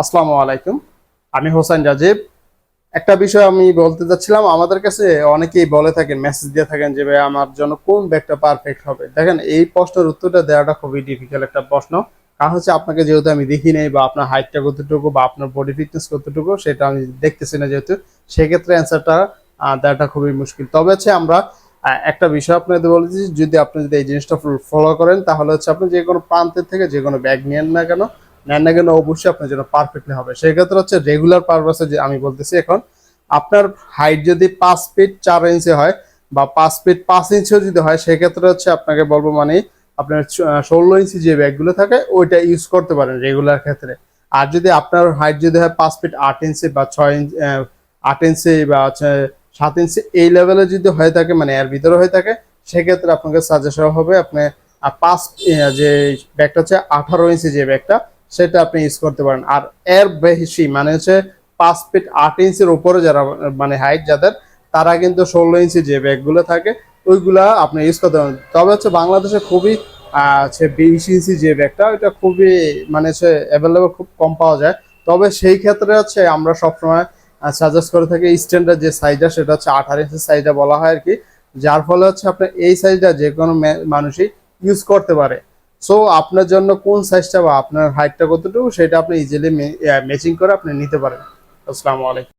আসসালামু আলাইকুম। আমি হোসেন রাজীব। একটা বিষয় আমি বলতে চাচ্ছিলাম, আমাদের কাছে অনেকেই বলে থাকেন, মেসেজ দিয়ে থাকেন যে ভাই আমার জন্য কোন ব্যাগটা পারফেক্ট হবে। দেখেন, এই প্রশ্নের উত্তরটা দেওয়াটা খুবই ডিফিকাল্ট একটা প্রশ্ন। কারণ হচ্ছে আপনাকে যেহেতু আমি দেখি নাই, বা আপনার হাইটটা কতটুকু বা আপনার বডি ফিটনেস কতটুকু সেটা আমি দেখতেছি না, যেহেতু সেক্ষেত্রে অ্যান্সারটা দেওয়াটা খুবই মুশকিল। তবে হচ্ছে আমরা একটা বিষয় আপনাদের বলেছি, যদি এই জিনিসটা ফলো করেন তাহলে হচ্ছে আপনি যে কোনো প্রান্তের থেকে যে কোনো ব্যাগ নেন না কেন অবশ্যই আপনার জন্য পারফেক্টলি হবে। সেক্ষেত্রে হচ্ছে রেগুলার পারপাসে যে আমি বলতেছি, এখন আপনার হাইট যদি 5 ফিট 4 ইঞ্চি হয় বা 5 ফিট 5 ইঞ্চিও যদি হয়, সেক্ষেত্রে হচ্ছে আপনাকে বলবো মানে আপনার 16 ইঞ্চি যে ব্যাগগুলো থাকে ওইটা ইউজ করতে পারেন রেগুলার ক্ষেত্রে। আর যদি আপনার হাইট যদি হয় 5 ফিট 8 ইঞ্চি বা 6 ইঞ্চি 8 ইঞ্চি বা হচ্ছে 7 ইঞ্চি, এই লেভেলে যদি হয়ে থাকে, মানে এর ভিতরে হয়ে থাকে, সেক্ষেত্রে আপনাকে সাজেশন হবে আপনি পাঁচ যে ব্যাগটা হচ্ছে 18 ইঞ্চি যে ব্যাগটা, সেটা আপনি ইউজ করতে পারেন। আর এর বেশি মানে হচ্ছে 5 ফিট 8 ইঞ্চির উপরে যারা মানে হাইট যাদের, তারা কিন্তু 16 ইঞ্চি যে ব্যাগগুলো থাকে ওইগুলা আপনি ইউজ করতে পারেন। তবে হচ্ছে বাংলাদেশে খুবই হচ্ছে 20 ইঞ্চি যে ব্যাগটা, ওইটা খুবই মানে হচ্ছে অ্যাভেলেবল, খুব কম পাওয়া যায়। তবে সেই ক্ষেত্রে হচ্ছে আমরা সবসময় সাজেস্ট করে থাকি স্ট্যান্ডার্ড যে সাইজটা, সেটা হচ্ছে 18 ইঞ্চি সাইজটা বলা হয় আর কি। যার ফলে হচ্ছে আপনার এই সাইজটা যে কোনো মানুষই ইউজ করতে পারে। সো আপনার জন্য কোন সাইজটা বা আপনার হাইটটা কতটুকু সেটা আপনি ইজিলি ম্যাচিং করে আপনি নিতে পারেন। আসসালামু আলাইকুম।